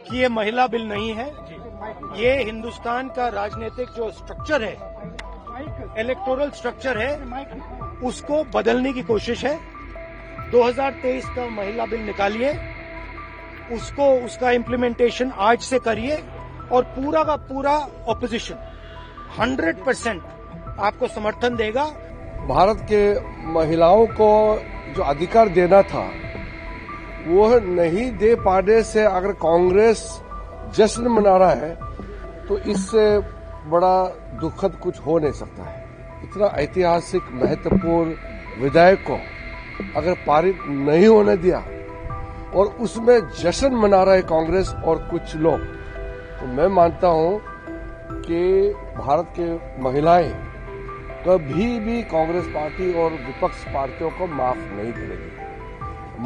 कि ये महिला बिल नहीं है। ये हिंदुस्तान का राजनीतिक जो स्ट्रक्चर है, इलेक्टोरल स्ट्रक्चर है, उसको बदलने की कोशिश है। 2023 का महिला बिल निकालिए, उसका इम्प्लीमेंटेशन आज से करिए और पूरा का पूरा ऑपोजिशन 100% आपको समर्थन देगा। भारत के महिलाओं को जो अधिकार देना था वो नहीं दे पाने से अगर कांग्रेस जश्न मना रहा है तो इससे बड़ा दुखद कुछ हो नहीं सकता है। इतना ऐतिहासिक महत्वपूर्ण विधेयक को अगर पारित नहीं होने दिया और उसमें जश्न मना रहा है कांग्रेस और कुछ लोग, तो मैं मानता हूं कि भारत के महिलाएं कभी भी कांग्रेस पार्टी और विपक्ष पार्टियों को माफ नहीं करेगी।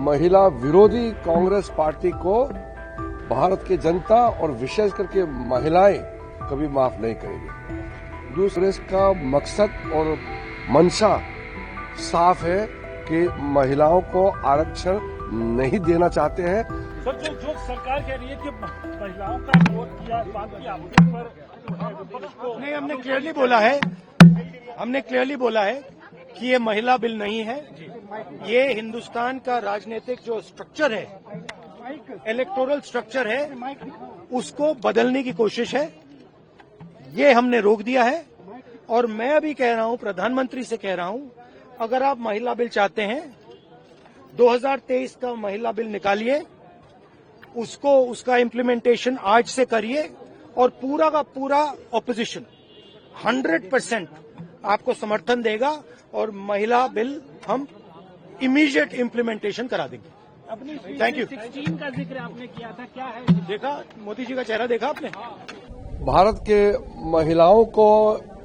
महिला विरोधी कांग्रेस पार्टी को भारत की जनता और विशेष करके महिलाएं कभी माफ नहीं करेगी। दूसरे का मकसद और मंशा साफ है कि महिलाओं को आरक्षण नहीं देना चाहते हैं। सर, जो सरकार कह रही है कि महिलाओं का विरोध किया, बात की आपके पर नहीं, हमने क्लियरली बोला है कि ये महिला बिल नहीं है। ये हिंदुस्तान का राजनीतिक जो स्ट्रक्चर है, इलेक्टोरल स्ट्रक्चर है, उसको बदलने की कोशिश है। ये हमने रोक दिया है और मैं अभी कह रहा हूं, प्रधानमंत्री से कह रहा हूं, अगर आप महिला बिल चाहते हैं 2023 का महिला बिल निकालिए, उसका इम्प्लीमेंटेशन आज से करिए और पूरा का पूरा ऑपोजिशन 100% आपको समर्थन देगा और महिला बिल हम इमीडिएट इम्प्लीमेंटेशन करा देंगे। Thank you. 16 का जिक्र आपने किया था, क्या है? देखा मोदी जी का चेहरा देखा आपने? भारत के महिलाओं को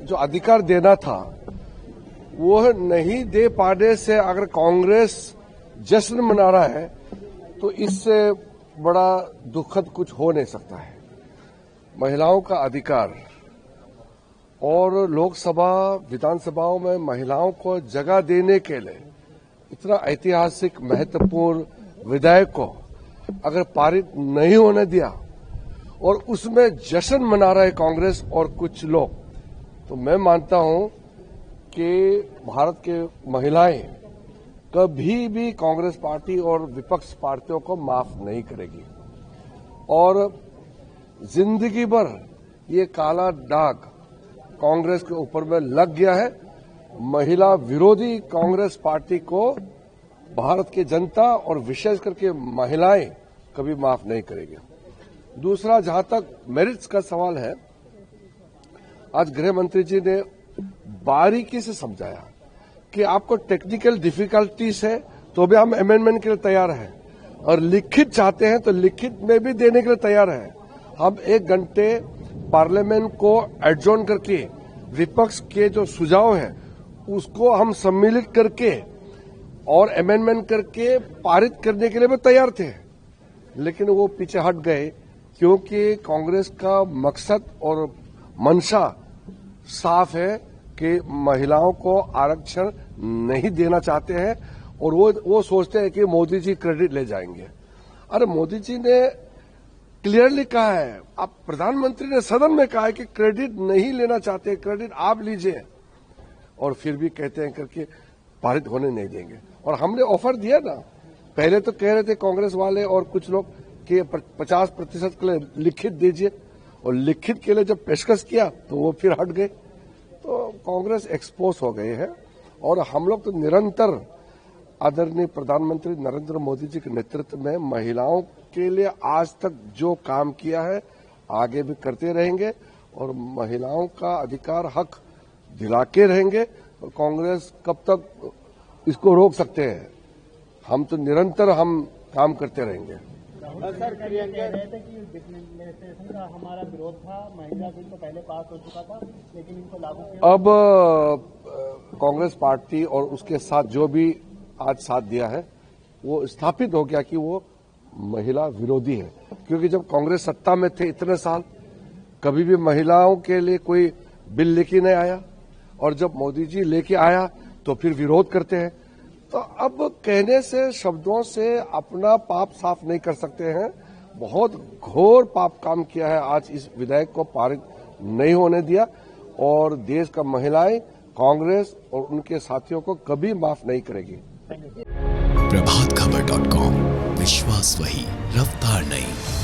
जो अधिकार देना था वो नहीं दे पाने से अगर कांग्रेस जश्न मना रहा है तो इससे बड़ा दुखद कुछ हो नहीं सकता है। महिलाओं का अधिकार और लोकसभा विधानसभाओं में महिलाओं को जगह देने के लिए इतना ऐतिहासिक महत्वपूर्ण विधेयक को अगर पारित नहीं होने दिया और उसमें जश्न मना रहे कांग्रेस और कुछ लोग, तो मैं मानता हूं कि भारत के महिलाएं कभी भी कांग्रेस पार्टी और विपक्ष पार्टियों को माफ नहीं करेगी और जिंदगी भर ये काला दाग कांग्रेस के ऊपर में लग गया है। महिला विरोधी कांग्रेस पार्टी को भारत की जनता और विशेष करके महिलाएं कभी माफ नहीं करेगी। दूसरा, जहां तक मेरिट्स का सवाल है, आज गृह मंत्री जी ने बारीकी से समझाया कि आपको टेक्निकल डिफिकल्टीज है तो भी हम अमेंडमेंट के लिए तैयार हैं और लिखित चाहते हैं तो लिखित में भी देने के लिए तैयार हैं। हम 1 घंटे पार्लियामेंट को एडजॉर्न करके विपक्ष के जो सुझाव है उसको हम सम्मिलित करके और अमेंडमेंट करके पारित करने के लिए भी तैयार थे, लेकिन वो पीछे हट गए क्योंकि कांग्रेस का मकसद और मंशा साफ है कि महिलाओं को आरक्षण नहीं देना चाहते हैं और वो सोचते हैं कि मोदी जी क्रेडिट ले जाएंगे। अरे मोदी जी ने क्लियरली कहा है, आप प्रधानमंत्री ने सदन में कहा है कि क्रेडिट नहीं लेना चाहते, क्रेडिट आप लीजिए, और फिर भी कहते हैं करके पारित होने नहीं देंगे। और हमने ऑफर दिया ना, पहले तो कह रहे थे कांग्रेस वाले और कुछ लोग कि 50% के लिए लिखित दीजिए, और लिखित के लिए जब पेशकश किया तो वो फिर हट गए। तो कांग्रेस एक्सपोज हो गई है और हम लोग तो निरंतर आदरणीय प्रधानमंत्री नरेंद्र मोदी जी के नेतृत्व में महिलाओं के लिए आज तक जो काम किया है आगे भी करते रहेंगे और महिलाओं का अधिकार हक दिलाते रहेंगे। और कांग्रेस कब तक इसको रोक सकते हैं? हम तो निरंतर हम काम करते रहेंगे। सर, कह रहे थे कि डिक्लेरेशन का हमारा विरोध था, महिला बिल तो पहले पास हो चुका था लेकिन इनको लागू किया। अब कांग्रेस पार्टी और उसके साथ जो भी आज साथ दिया है वो स्थापित हो गया कि वो महिला विरोधी है, क्योंकि जब कांग्रेस सत्ता में थे इतने साल कभी भी महिलाओं के लिए कोई बिल लेके नहीं आया, और जब मोदी जी लेके आया तो फिर विरोध करते हैं। तो अब कहने से, शब्दों से अपना पाप साफ नहीं कर सकते हैं। बहुत घोर पाप काम किया है। आज इस विधेयक को पारित नहीं होने दिया और देश का महिलाएं कांग्रेस और उनके साथियों को कभी माफ नहीं करेगी। प्रभातखबर.com, विश्वास वही, रफ्तार नहीं।